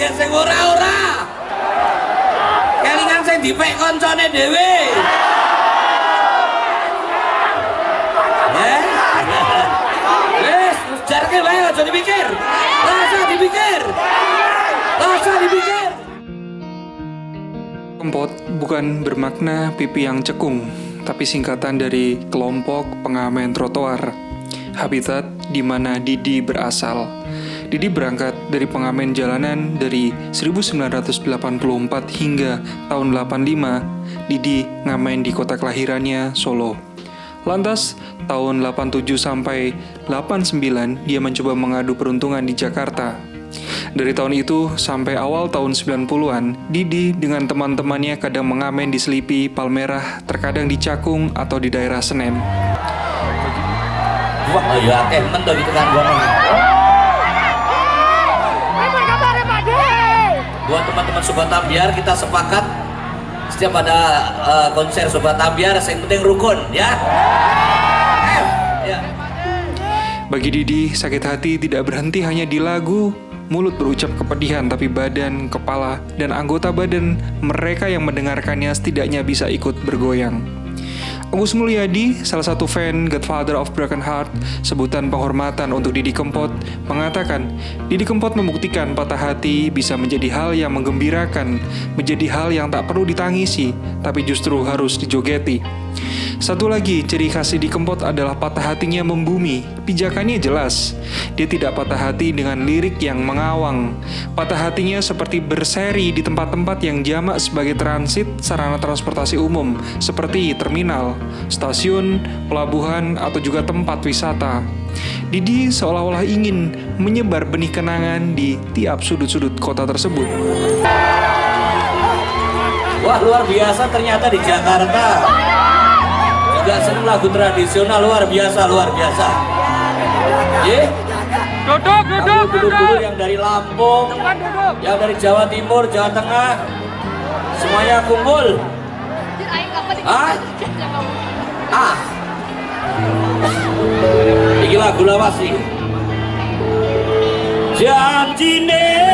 nggih sing ora. Kelingan sing dipek koncone dhewe. Wis, jarke wae aja dipikir. Rasa dipikir. Kempot bukan bermakna pipi yang cekung, tapi singkatan dari kelompok pengamen trotoar, habitat di mana Didi berasal. Didi berangkat dari pengamen jalanan dari 1984 hingga tahun 85. Didi ngamen di kota kelahirannya, Solo. Lantas, tahun 87 sampai 89 dia mencoba mengadu peruntungan di Jakarta. Dari tahun itu sampai awal tahun 90-an, Didi dengan teman-temannya kadang mengamen di Selipi, Palmerah, terkadang di Cakung atau di daerah Senen. Wah, ya akeh men to gitu kan gua. Buat teman-teman Sobat Ambiar, kita sepakat setiap ada konser Sobat Ambiar, yang penting rukun ya. Bagi Didi, sakit hati tidak berhenti hanya di lagu. Mulut berucap kepedihan, tapi badan, kepala, dan anggota badan mereka yang mendengarkannya setidaknya bisa ikut bergoyang. Agus Mulyadi, salah satu fan Godfather of Broken Heart, sebutan penghormatan untuk Didi Kempot, mengatakan, Didi Kempot membuktikan patah hati bisa menjadi hal yang menggembirakan, menjadi hal yang tak perlu ditangisi, tapi justru harus dijogeti. Satu lagi, ciri khas Didi Kempot adalah patah hatinya membumi. Pijakannya jelas. Dia tidak patah hati dengan lirik yang mengawang. Patah hatinya seperti berseri di tempat-tempat yang jamak sebagai transit sarana transportasi umum, seperti terminal, stasiun, pelabuhan, atau juga tempat wisata. Didi seolah-olah ingin menyebar benih kenangan di tiap sudut-sudut kota tersebut. Wah, luar biasa ternyata di Jakarta. Juga seneng lagu tradisional, luar biasa. Ye? Duduk yang dari Lampung, yang dari Jawa Timur, Jawa Tengah, semuanya kumpul. Ini lagu lawas sih. Janjine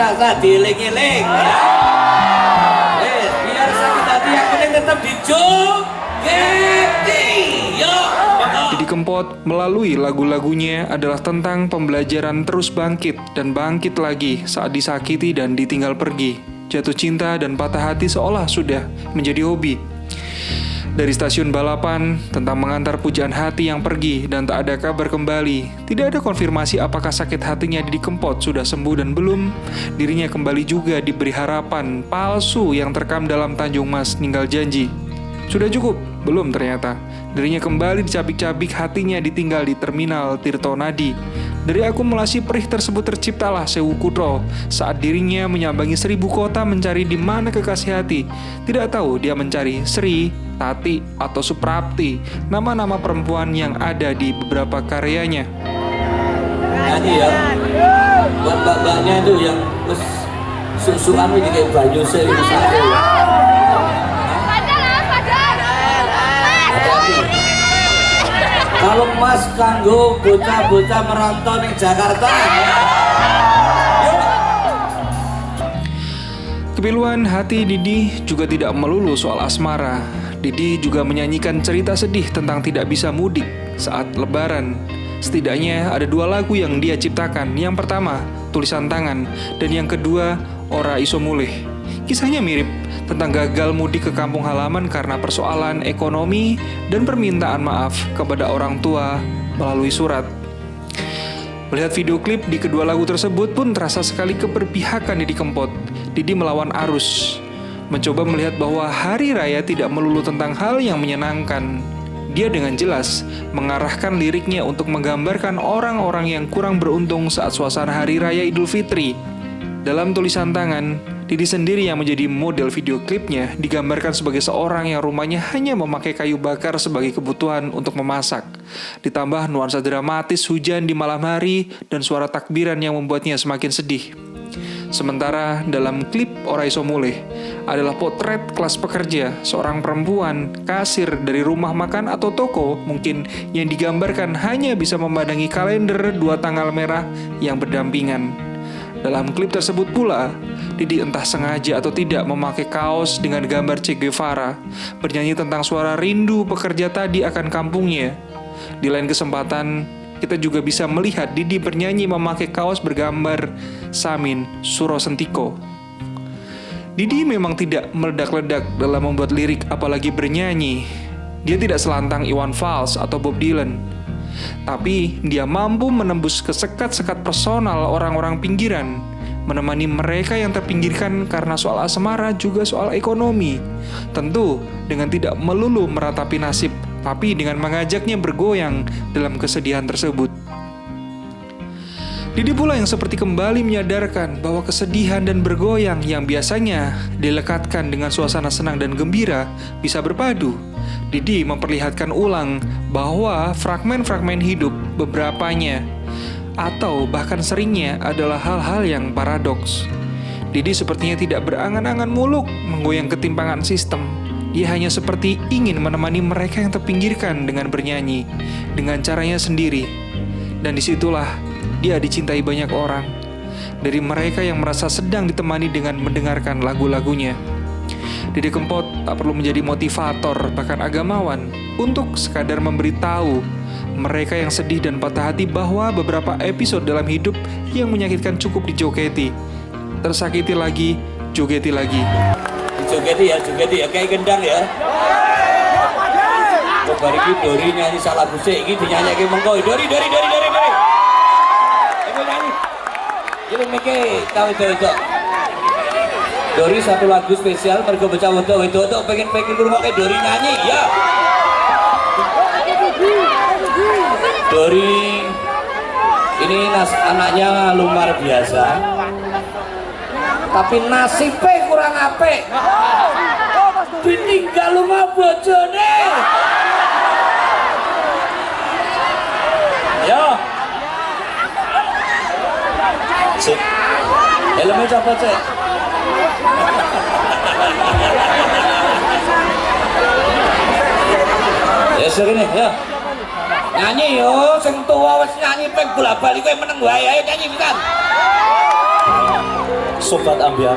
rasa dieling-eling ya. Biar sakit hati yang penting tetap dijogeti. Didi Kempot melalui lagu-lagunya adalah tentang pembelajaran terus bangkit dan bangkit lagi saat disakiti dan ditinggal pergi. Jatuh cinta dan patah hati seolah sudah menjadi hobi. Dari stasiun balapan, tentang mengantar pujaan hati yang pergi dan tak ada kabar kembali. Tidak ada konfirmasi apakah sakit hatinya Didi Kempot sudah sembuh dan belum. Dirinya kembali juga diberi harapan palsu yang terekam dalam Tanjung Mas Ninggal Janji. Sudah cukup? Belum ternyata. Dirinya kembali dicabik-cabik, hatinya ditinggal di terminal Tirto Nadi. Dari akumulasi perih tersebut terciptalah Sewu Kutro saat dirinya menyambangi 1000 kota mencari di mana kekasih hati. Tidak tahu dia mencari Sri, Tati, atau Suprapti, nama-nama perempuan yang ada di beberapa karyanya. Tadi ya, buat mbak-mbaknya itu yang susuan itu kayak banyu seri misalnya. Kalau Mas kanggo bocah-bocah merantau di Jakarta. Kepiluan hati Didi juga tidak melulu soal asmara. Didi juga menyanyikan cerita sedih tentang tidak bisa mudik saat lebaran. Setidaknya ada 2 lagu yang dia ciptakan. Yang pertama, Tulisan Tangan, dan yang kedua, Ora Iso Mulih. Kisahnya mirip tentang gagal mudik ke kampung halaman karena persoalan ekonomi dan permintaan maaf kepada orang tua melalui surat. Melihat video klip di kedua lagu tersebut pun terasa sekali keberpihakan Didi Kempot. Didi melawan arus, mencoba melihat bahwa hari raya tidak melulu tentang hal yang menyenangkan. Dia dengan jelas mengarahkan liriknya untuk menggambarkan orang-orang yang kurang beruntung saat suasana Hari Raya Idul Fitri. Dalam tulisan tangan, Didi sendiri yang menjadi model video klipnya digambarkan sebagai seorang yang rumahnya hanya memakai kayu bakar sebagai kebutuhan untuk memasak. Ditambah nuansa dramatis hujan di malam hari dan suara takbiran yang membuatnya semakin sedih. Sementara dalam klip Ora Iso Mulih adalah potret kelas pekerja, seorang perempuan, kasir dari rumah makan atau toko mungkin yang digambarkan hanya bisa memandangi kalender 2 tanggal merah yang berdampingan. Dalam klip tersebut pula, Didi entah sengaja atau tidak memakai kaos dengan gambar Che Guevara, bernyanyi tentang suara rindu pekerja tadi akan kampungnya. Di lain kesempatan, kita juga bisa melihat Didi bernyanyi memakai kaos bergambar Samin Suro Sentiko. Didi memang tidak meledak-ledak dalam membuat lirik apalagi bernyanyi. Dia tidak selantang Iwan Fals atau Bob Dylan. Tapi dia mampu menembus ke sekat-sekat personal orang-orang pinggiran, menemani mereka yang terpinggirkan karena soal asmara juga soal ekonomi. Tentu dengan tidak melulu meratapi nasib, tapi dengan mengajaknya bergoyang dalam kesedihan tersebut. Didi pula yang seperti kembali menyadarkan bahwa kesedihan dan bergoyang yang biasanya dilekatkan dengan suasana senang dan gembira bisa berpadu. Didi memperlihatkan ulang bahwa fragmen-fragmen hidup beberapanya atau bahkan seringnya adalah hal-hal yang paradoks. Didi sepertinya tidak berangan-angan muluk menggoyang ketimpangan sistem. Dia hanya seperti ingin menemani mereka yang terpinggirkan dengan bernyanyi, dengan caranya sendiri. Dan disitulah dia dicintai banyak orang, dari mereka yang merasa sedang ditemani dengan mendengarkan lagu-lagunya. Didi Kempot tak perlu menjadi motivator, bahkan agamawan, untuk sekadar memberitahu mereka yang sedih dan patah hati bahwa beberapa episode dalam hidup yang menyakitkan cukup dijogeti. Tersakiti lagi, jogeti lagi. Jogeti ya, kayak gendang ya. Kobar iki Dori nyanyi salah musik iki dinyanyike mengko. Dori. Iku nyanyi. Iki meke tahu itu. Dori satu lagu spesial mergo bocah wedok pengen ngrungokke Dori nyanyi ya. Dori ini anaknya luar biasa. Tapi nasibnya kurang apik. Ditinggal lumah bojone. Yo. Cek. Helmnya coba cek. Ya segini ya. Nyanyi yo, sing tuwa wis nyanyi ping bola-bali kowe meneng wae, ayo nyanyi pisan. Sobat Ambiar.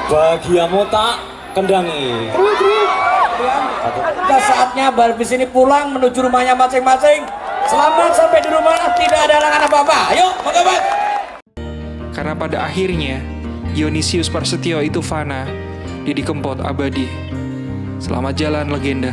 Bahagiamu tak kendangi. Sudah saatnya Barbis ini pulang menuju rumahnya masing-masing. Selamat sampai di rumah, tidak ada halangan apa-apa. Ayo, monggo Bang. Karena pada akhirnya Dionysius Prasetyo itu fana, Didi Kempot abadi. Selamat jalan legenda.